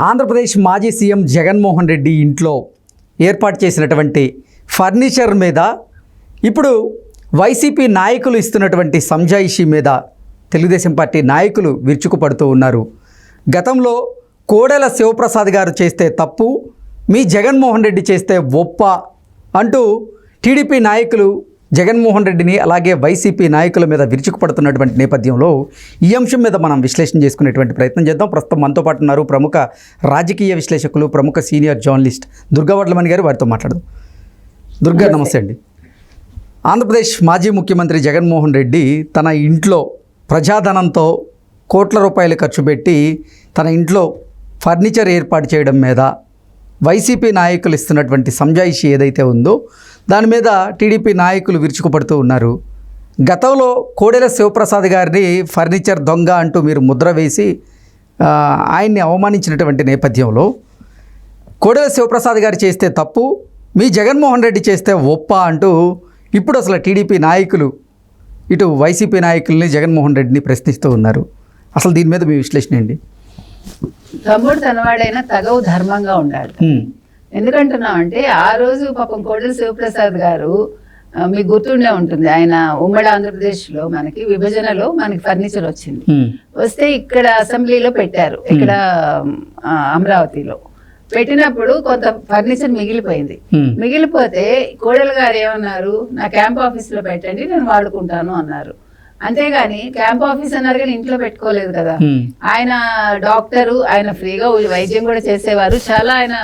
ఆంధ్రప్రదేశ్ మాజీ సీఎం జగన్మోహన్ రెడ్డి ఇంట్లో ఏర్పాటు చేసినటువంటి ఫర్నిచర్ మీద ఇప్పుడు వైసీపీ నాయకులు ఇస్తున్నటువంటి సంజాయిషీ మీద తెలుగుదేశం పార్టీ నాయకులు విరుచుకుపడుతూ ఉన్నారు. గతంలో కోడెల శివప్రసాద్ గారు చేస్తే తప్పు, మీ జగన్మోహన్ రెడ్డి చేస్తే ఒప్ప అంటూ టీడీపీ నాయకులు జగన్మోహన్ రెడ్డిని అలాగే వైసీపీ నాయకుల మీద విరుచుకుపడుతున్నటువంటి నేపథ్యంలో ఈ అంశం మీద మనం విశ్లేషణ చేసుకునేటువంటి ప్రయత్నం చేద్దాం. ప్రస్తుతం మనతో పాటు ఉన్నారు ప్రముఖ రాజకీయ విశ్లేషకులు, ప్రముఖ సీనియర్ జర్నలిస్ట్ దుర్గా వడ్లమణి గారు. వారితో మాట్లాడదాం. దుర్గా, నమస్తే అండి. ఆంధ్రప్రదేశ్ మాజీ ముఖ్యమంత్రి జగన్మోహన్ రెడ్డి తన ఇంట్లో ప్రజాధనంతో కోట్ల రూపాయలు ఖర్చు పెట్టి తన ఇంట్లో ఫర్నిచర్ ఏర్పాటు చేయడం మీద వైసీపీ నాయకులు ఇస్తున్నటువంటి సంజాయిషి ఏదైతే ఉందో దాని మీద టీడీపీ నాయకులు విరుచుకుపడుతూ ఉన్నారు. గతంలో కోడెల శివప్రసాద్ గారిని ఫర్నిచర్ దొంగ అంటూ మీరు ముద్ర వేసి ఆయన్ని అవమానించినటువంటి నేపథ్యంలో కోడెల శివప్రసాద్ గారు చేస్తే తప్పు, మీ జగన్మోహన్ రెడ్డి చేస్తే ఒప్ప అంటూ ఇప్పుడు అసలు టీడీపీ నాయకులు ఇటు వైసీపీ నాయకుల్ని జగన్మోహన్ రెడ్డిని ప్రశ్నిస్తూ ఉన్నారు. అసలు దీని మీద మీ విశ్లేషణ ఏంటి? తమ్ముడు తనవాడైనా తగవు ధర్మంగా ఉండాలి. ఎందుకంటున్నాం అంటే ఆ రోజు పాపం కోడెల శివప్రసాద్ గారు, మీకు గుర్తుండే ఉంటుంది, ఆయన ఉమ్మడి ఆంధ్రప్రదేశ్లో మనకి విభజనలో మనకి ఫర్నిచర్ వచ్చింది. వస్తే ఇక్కడ అసెంబ్లీలో పెట్టారు, ఇక్కడ అమరావతిలో పెట్టినప్పుడు కొంత ఫర్నిచర్ మిగిలిపోయింది. మిగిలిపోతే కోడెల గారు ఏమన్నారు, నా క్యాంప్ ఆఫీస్ లో పెట్టండి, నేను వాడుకుంటాను అన్నారు. అంతేగాని క్యాంప్ ఆఫీస్ అన్నారు కానీ ఇంట్లో పెట్టుకోలేదు కదా. ఆయన డాక్టరు, ఆయన ఫ్రీగా వైద్యం కూడా చేసేవారు, చాలా ఆయన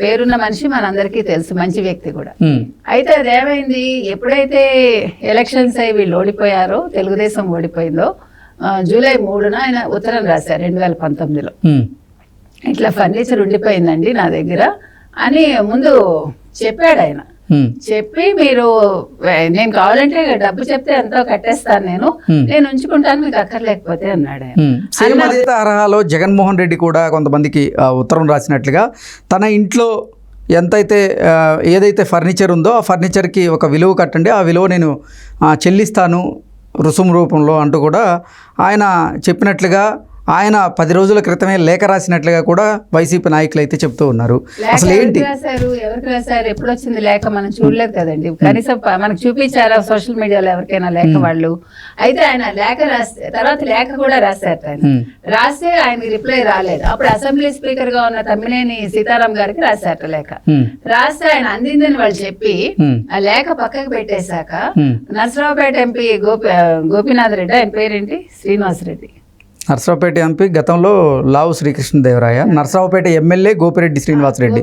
పేరున్న మనిషి, మనందరికీ తెలుసు, మంచి వ్యక్తి కూడా. అయితే అదేమైంది, ఎప్పుడైతే ఎలక్షన్స్ అయ్యి వీళ్ళు ఓడిపోయారో, తెలుగుదేశం ఓడిపోయిందో, జూలై 3న ఆయన ఉత్తరం రాశారు 2019లో, ఇట్లా ఫర్నిచర్ ఉండిపోయిందండి నా దగ్గర అని ముందు చెప్పాడు ఆయన. చెప్పి మీరు, నేను కావాలంటే డబ్బు చెప్తే ఎంతో కట్టేస్తాను, నేను ఉంచుకుంటాను, మీకు అక్కర్లేకపోతే అన్నాడు ఆయన. అదే తరహాలో జగన్మోహన్ రెడ్డి కూడా కొంతమందికి ఉత్తరం రాసినట్లుగా తన ఇంట్లో ఎంతైతే ఏదైతే ఫర్నిచర్ ఉందో ఆ ఫర్నిచర్కి ఒక విలువ కట్టండి, ఆ విలువ నేను చెల్లిస్తాను రుసుము రూపంలో అంటూ కూడా ఆయన చెప్పినట్లుగా ఆయన 10 రోజుల క్రితమే లేఖ రాసినట్లుగా కూడా వైసీపీ నాయకులు అయితే చెప్తూ ఉన్నారు. అసలు ఏంటి రాశారు, ఎవరికి రాశారు, ఎప్పుడు వచ్చింది లేఖ, మనం చూడలేదు కదండి. కనీసం మనకు చూపించారా సోషల్ మీడియాలో ఎవరికైనా లేఖ వాళ్ళు? అయితే ఆయన లేఖ రాస్తే తర్వాత లేఖ కూడా రాశారు. ఆయన రాస్తే ఆయనకి రిప్లై రాలేదు. అప్పుడు అసెంబ్లీ స్పీకర్ గా ఉన్న తమ్మినేని సీతారాం గారికి రాశారట లేఖ. రాస్తే ఆయన అందిందని వాళ్ళు చెప్పి ఆ లేఖ పక్కకు పెట్టేశాక నర్సరావుపేట ఎంపీ గోపీనాథ్ రెడ్డి, ఆయన పేరేంటి, శ్రీనివాసరెడ్డి, నర్సరావుపేట ఎంపీ, గతంలో Lavu Srikrishnadevaraya, Narasaraopet MLA Gopireddy Srinivasareddy.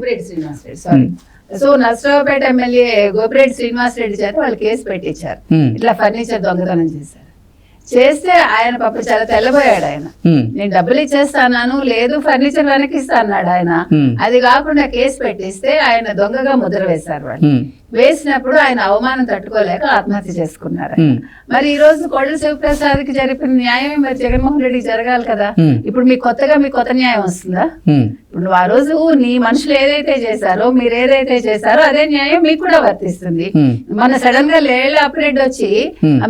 So Narasaraopet MLA Gopireddy Srinivasareddy చేత వాళ్ళు కేసు పెట్టించారు, ఇట్లా ఫర్నిచర్ దొంగతనం చేశారు. చేస్తే ఆయన పాప చాలా తెల్లబోయాడు. ఆయన నేను డబ్బులు ఇచ్చేస్తాను, లేదు ఫర్నిచర్ వెనకిస్తా అన్నాడు ఆయన. అది కాకుండా కేసు పెట్టిస్తే ఆయన దొంగగా ముద్ర వేశారు. వాళ్ళు వేసినప్పుడు ఆయన అవమానం తట్టుకోలేక ఆత్మహత్య చేసుకున్నారు. మరి ఈ రోజు కోడెల శివప్రసాద్ కి జరిపిన న్యాయమే మరి జగన్మోహన్ రెడ్డికి జరగాలి కదా. ఇప్పుడు మీకు కొత్త న్యాయం వస్తుందా? ఇప్పుడు ఆ రోజు నీ మనుషులు ఏదైతే చేశారో, మీరు ఏదైతే చేశారో అదే న్యాయం మీకు కూడా వర్తిస్తుంది. మన సడన్ గా లేలాపిరెడ్డి వచ్చి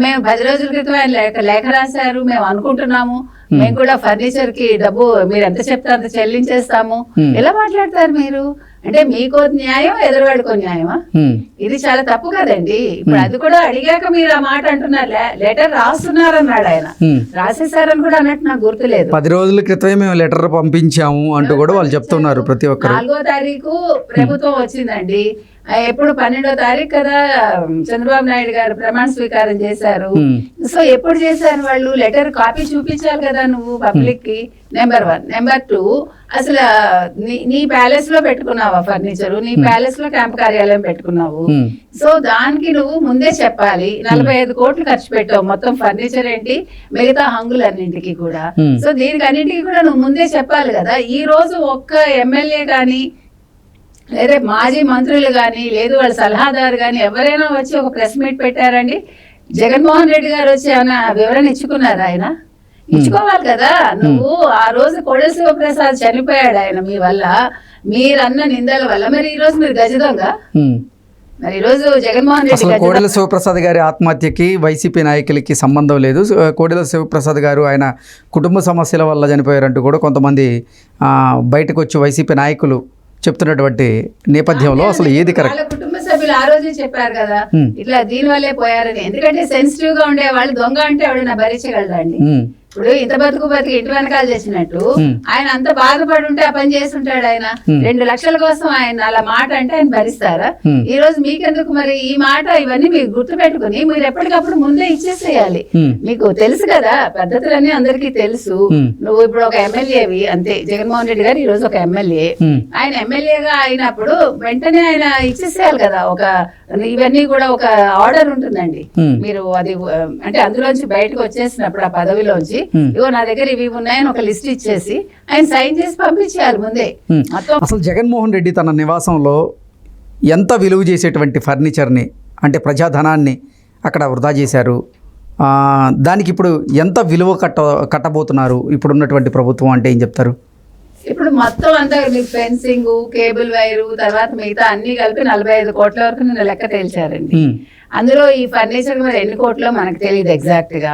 మేము 10 రోజుల క్రితం ఆయన లేఖ రాశారు, మేము అనుకుంటున్నాము, మేము కూడా ఫర్నిచర్ కి డబ్బు మీరు ఎంత చెప్తే అంత చెల్లించేస్తాము, ఎలా మాట్లాడతారు మీరు? అంటే మీకో న్యాయం, ఎదురువాడికో న్యాయమా? ఇది చాలా తప్పు కదండి. ఇప్పుడు అది కూడా అడిగాక మీరు ఆ మాట అంటున్నారు. లెటర్ రాస్తున్నారన్నాడు ఆయన, రాసేసారని కూడా అన్నట్టు నాకు గుర్తులేదు. 10 రోజుల క్రితమే మేము లెటర్ పంపించాము అంటూ కూడా వాళ్ళు చెప్తున్నారు. ప్రతి ఒక్కరు 4వ తారీఖు ప్రభుత్వం వచ్చిందండి. ఎప్పుడు 12వ తారీఖు కదా చంద్రబాబు నాయుడు గారు ప్రమాణ స్వీకారం చేశారు. సో ఎప్పుడు చేశారు వాళ్ళు? లెటర్ కాపీ చూపించాలి కదా నువ్వు పబ్లిక్ కి, నెంబర్ 1. నెంబర్ 2, అసలు నీ ప్యాలెస్ లో పెట్టుకున్నావా ఫర్నిచర్? నీ ప్యాలెస్ లో క్యాంప్ కార్యాలయం పెట్టుకున్నావు. సో దానికి నువ్వు ముందే చెప్పాలి. 45 కోట్లు ఖర్చు పెట్టావు మొత్తం ఫర్నిచర్ ఏంటి, మిగతా హంగులన్నింటికి కూడా. సో దీనికి అన్నింటికి కూడా నువ్వు ముందే చెప్పాలి కదా. ఈ రోజు ఒక్క ఎమ్మెల్యే కానీ, లేదా మాజీ మంత్రులు కానీ, లేదు వాళ్ళ సలహాదారు కానీ ఎవరైనా వచ్చి ఒక ప్రెస్ మీట్ పెట్టారండి? జగన్మోహన్ రెడ్డి గారు వచ్చి ఏమైనా వివరణ ఇచ్చుకున్నారు? ఆయన ఇచ్చుకోవాలి కదా. నువ్వు ఆ రోజు కోడెల శివప్రసాద్ చనిపోయాడు ఆయన మీ వల్ల, మీరన్న నిందల వల్ల. మరి ఈ రోజు మీరు గజ దొంగ, మరి ఈ రోజు జగన్మోహన్ రెడ్డి అసలు కోడెల శివప్రసాద్ గారి ఆత్మహత్యకి వైసీపీ నాయకులకి సంబంధం లేదు. కోడెల శివప్రసాద్ గారు ఆయన కుటుంబ సమస్యల వల్ల చనిపోయారంటూ కూడా కొంతమంది బయటకు వచ్చి వైసీపీ నాయకులు చెప్తున్నటువంటి నేపథ్యంలో అసలు ఏది కరెక్ట్? వాళ్ళ కుటుంబ సభ్యులు ఆ రోజే చెప్పారు కదా ఇట్లా దీని వల్లే పోయారని. ఎందుకంటే సెన్సిటివ్ గా ఉండే వాళ్ళు దొంగ అంటే ఎవడన్నా భరించగలరండి? ఇప్పుడు ఇంత బతుకు ఇంటి వెనకాల చేసినట్టు ఆయన అంత బాధపడి ఉంటే ఆ పని చేస్తుంటాడు. ఆయన 2 లక్షల కోసం ఆయన అలా మాట అంటే ఆయన భరిస్తారా? ఈ రోజు మీకెందుకు మరి ఈ మాట? ఇవన్నీ మీరు గుర్తు పెట్టుకుని మీరు ఎప్పటికప్పుడు ముందే ఇచ్చేసేయాలి. మీకు తెలుసు కదా పద్ధతులన్నీ అందరికీ తెలుసు. నువ్వు ఇప్పుడు ఒక ఎమ్మెల్యేవి అంతే. జగన్మోహన్ రెడ్డి గారు ఈ రోజు ఒక ఎమ్మెల్యే. ఆయన ఎమ్మెల్యేగా అయినప్పుడు వెంటనే ఆయన ఇచ్చేసేయాలి కదా. ఇవన్నీ కూడా ఒక ఆర్డర్ ఉంటుందండి. మీరు అది అంటే అందులోంచి బయటకు వచ్చేసినప్పుడు ఆ పదవిలోంచి ఇగో నా దగ్గర ఇవి ఉన్నాయని ఒక లిస్ట్ ఇచ్చేసి ఆయన సైన్ చేసి పంపించేయాలి ముందే. అసలు జగన్మోహన్ రెడ్డి తన నివాసంలో ఎంత విలువ చేసేటువంటి ఫర్నిచర్ని అంటే ప్రజాధనాన్ని అక్కడ వృధా చేశారు. దానికి ఇప్పుడు ఎంత విలువ కట్టబోతున్నారు ఇప్పుడున్నటువంటి ప్రభుత్వం అంటే ఏం చెప్తారు? ఇప్పుడు మొత్తం అంతా మీకు ఫెన్సింగ్, కేబుల్ వైరు, తర్వాత మిగతా అన్ని కలిపి 45 కోట్ల వరకు నిన్న లెక్క తేల్చారండి. అందులో ఈ ఫర్నిచర్ మరి ఎన్ని కోట్లో మనకు తెలియదు ఎగ్జాక్ట్ గా.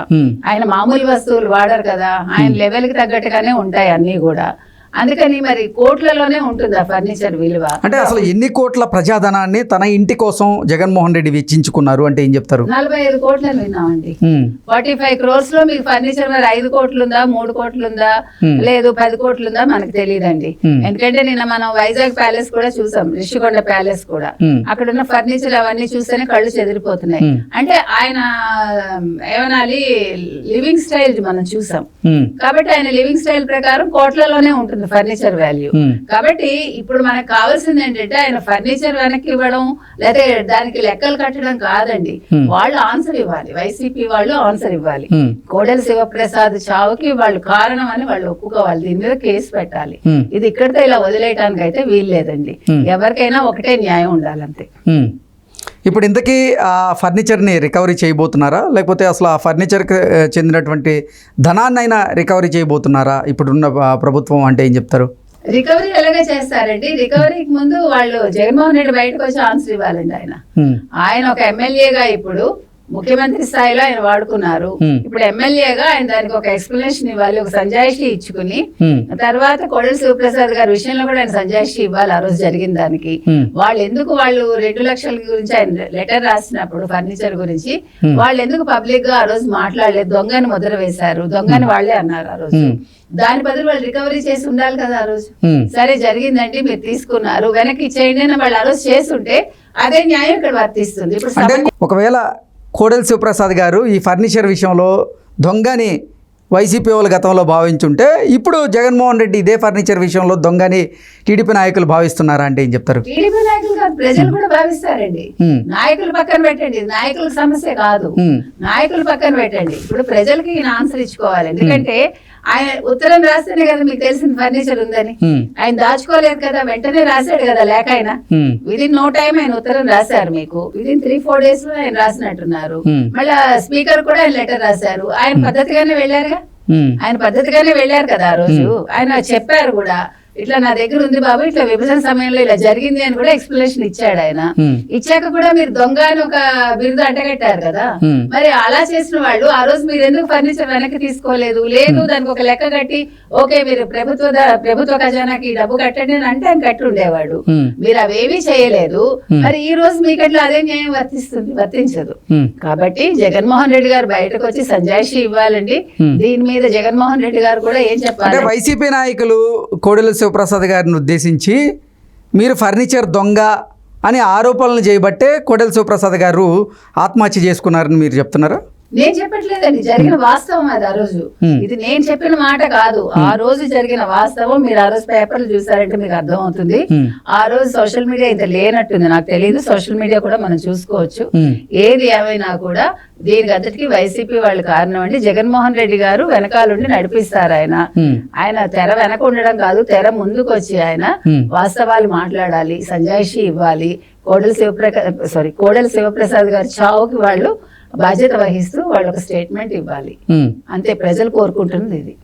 ఆయన మామూలు వస్తువులు వాడరు కదా, ఆయన లెవెల్ కి తగ్గట్టుగానే ఉంటాయి అన్ని కూడా. అందుకని మరి కోట్లలోనే ఉంటుంది ఆ ఫర్నిచర్ విలువ. అంటే అసలు ఎన్ని కోట్ల ప్రజాధనాన్ని తన ఇంటి కోసం జగన్మోహన్ రెడ్డి వెచ్చించుకున్నారు అంటే ఏం చెప్తారు? 45 కోట్లని విన్నామండి. 45 crores లో మీకు ఫర్నిచర్ మరి 5 కోట్లు ఉందా, 3 కోట్లు ఉందా, లేదు 10 కోట్లు ఉందా మనకు తెలియదండి. ఎందుకంటే నిన్న మనం వైజాగ్ ప్యాలెస్ కూడా చూసాం, రిషికొండ ప్యాలెస్ కూడా. అక్కడ ఉన్న ఫర్నిచర్ అవన్నీ చూస్తేనే కళ్ళు చెదిరిపోతున్నాయి. అంటే ఆయన ఏమనాలి లివింగ్ స్టైల్ మనం చూసాం కాబట్టి ఆయన లివింగ్ స్టైల్ ప్రకారం కోట్లలోనే ఉంటుంది ఫర్నిచర్ వాల్యూ. కాబట్టి ఇప్పుడు మనకు కావాల్సింది ఏంటంటే ఆయన ఫర్నిచర్ వెనక్కి ఇవ్వడం లేదా దానికి లెక్కలు కట్టడం కాదండి. వాళ్ళు ఆన్సర్ ఇవ్వాలి, వైసీపీ వాళ్ళు ఆన్సర్ ఇవ్వాలి. కోడెల శివప్రసాద్ చావుకి వాళ్ళు కారణం అని వాళ్ళు ఒప్పుకోవాలి, దీని మీద కేసు పెట్టాలి. ఇది ఇక్కడితో ఇలా వదిలేయడానికి అయితే వీల్లేదండి. ఎవరికైనా ఒకటే న్యాయం ఉండాలంతే. ఇప్పుడు ఇంతకీ ఆ ఫర్నిచర్ని రికవరీ చేయబోతున్నారా, లేకపోతే అసలు ఆ ఫర్నిచర్కి చెందినటువంటి ధనాన్నైనా రికవరీ చేయబోతున్నారా ఇప్పుడున్న ప్రభుత్వం అంటే ఏం చెప్తారు? రికవరీ ఎలాగే చేస్తారండి? రికవరీకి ముందు వాళ్ళు జగన్మోహన్ రెడ్డి బయటకు వచ్చి ఆన్సర్ ఇవ్వాలండి. ఆయన ఒక ఎమ్మెల్యేగా ఇప్పుడు ముఖ్యమంత్రి స్థాయిలో ఆయన వాడుకున్నారు. ఇప్పుడు ఎమ్మెల్యేగా ఆయన దానికి ఒక ఎక్స్ప్లెనేషన్ ఇవ్వాలి, ఒక సంజాయిషి ఇచ్చుకుని తర్వాత కోడెల శివప్రసాద్ గారి విషయంలో కూడా ఆయన సంజాయిషి ఇవ్వాలి. ఆ రోజు జరిగిన దానికి వాళ్ళు 2 లక్షల గురించి ఆయన లెటర్ రాసినప్పుడు ఫర్నిచర్ గురించి వాళ్ళు ఎందుకు పబ్లిక్ గా ఆ రోజు మాట్లాడలేదు? దొంగని ముద్ర వేశారు, దొంగని వాళ్లే అన్నారు ఆ రోజు. దాని బదులు వాళ్ళు రికవరీ చేసి ఉండాలి కదా ఆ రోజు. సరే జరిగిందండి, మీరు తీసుకున్నారు, వెనక్కి ఇచ్చేయండి అని వాళ్ళు ఆ రోజు చేస్తుంటే అదే న్యాయం ఇక్కడ వర్తిస్తుంది. ఇప్పుడు ఒకవేళ కోడెల శివప్రసాద్ గారు ఈ ఫర్నిచర్ విషయంలో దొంగని వైసీపీ వాళ్ళు గతంలో భావించుంటే ఇప్పుడు జగన్మోహన్ రెడ్డి ఇదే ఫర్నిచర్ విషయంలో దొంగని టీడీపీ నాయకులు భావిస్తున్నారా అంటే ఏం చెప్తారు? టీడీపీ నాయకులు కాదు, ప్రజలు కూడా భావిస్తారండి. నాయకులు పక్కన పెట్టండి, నాయకుల సమస్య కాదు, నాయకులు పక్కన పెట్టండి. ఇప్పుడు ప్రజలకి ఈయన ఆన్సర్ ఇచ్చుకోవాలి. ఎందుకంటే ఆయన ఉత్తరం రాస్తేనే కదా మీకు తెలిసిన ఫర్నిచర్ ఉందని. ఆయన దాచుకోలేదు కదా, వెంటనే రాశాడు కదా లేఖ. ఆయన విదిన్ నో టైం ఆయన ఉత్తరం రాశారు మీకు. విదిన్ 3-4 days లో ఆయన రాసినట్టున్నారు. మళ్ళా స్పీకర్ కూడా ఆయన లెటర్ రాశారు. ఆయన పద్ధతిగానే వెళ్ళారుగా, ఆయన పద్ధతిగానే వెళ్ళారు కదా ఆ రోజు. ఆయన చెప్పారు కూడా, ఇట్లా నా దగ్గర ఉంది బాబు, ఇట్లా విభజన సమయంలో ఇలా జరిగింది అని కూడా ఎక్స్ప్లెనేషన్ ఇచ్చాడు ఆయన. ఇచ్చాక కూడా మీరు దొంగ అని ఒక బిరుదు అంటగట్టారు కదా. మరి అలా చేసిన వాళ్ళు ఆ రోజు మీరు ఎందుకు ఫర్నిచర్ వెనక్కి తీసుకోలేదు? లేదు దానికి ఒక లెక్క కట్టి ఓకే మీరు ప్రభుత్వ ఖజానాకి డబ్బు కట్టండి అని అంటే ఆయన కట్టి ఉండేవాడు. మీరు అవేమీ చేయలేదు. మరి ఈ రోజు మీకు అట్లా అదే న్యాయం వర్తించదు. కాబట్టి జగన్మోహన్ రెడ్డి గారు బయటకు వచ్చి సంజాయిషి ఇవ్వాలండి. దీని మీద జగన్మోహన్ రెడ్డి గారు కూడా ఏం చెప్పాలి? వైసీపీ నాయకులు కోడెల శివప్రసాద్ గారిని ఉద్దేశించి మీరు ఫర్నిచర్ దొంగ అని ఆరోపణలు చేయబట్టే కోడెల శివప్రసాద్ గారు ఆత్మహత్య చేసుకున్నారని మీరు చెప్తున్నారా? నేను చెప్పట్లేదండి, జరిగిన వాస్తవం అది. ఆ రోజు ఇది నేను చెప్పిన మాట కాదు, ఆ రోజు జరిగిన వాస్తవం. మీరు ఆ రోజు పేపర్లు చూసారంటే మీకు అర్థం అవుతుంది. ఆ రోజు సోషల్ మీడియా ఇంత లేనట్టుంది, నాకు తెలియదు. సోషల్ మీడియా కూడా మనం చూసుకోవచ్చు. ఏది ఏమైనా కూడా దీనికి అంతటికి వైసీపీ వాళ్ళు కారణం అండి. జగన్మోహన్ రెడ్డి గారు వెనకాలండి నడిపిస్తారు. ఆయన తెర వెనక ఉండడం కాదు, తెర ముందుకు వచ్చి ఆయన వాస్తవాలు మాట్లాడాలి, సంజాయిషి ఇవ్వాలి. కోడెల శివప్రసాద్ గారి చావుకి వాళ్ళు బాధ్యత వహిస్తూ వాళ్ళు ఒక స్టేట్మెంట్ ఇవ్వాలి. అంతే ప్రజలు కోరుకుంటున్నది ఇది.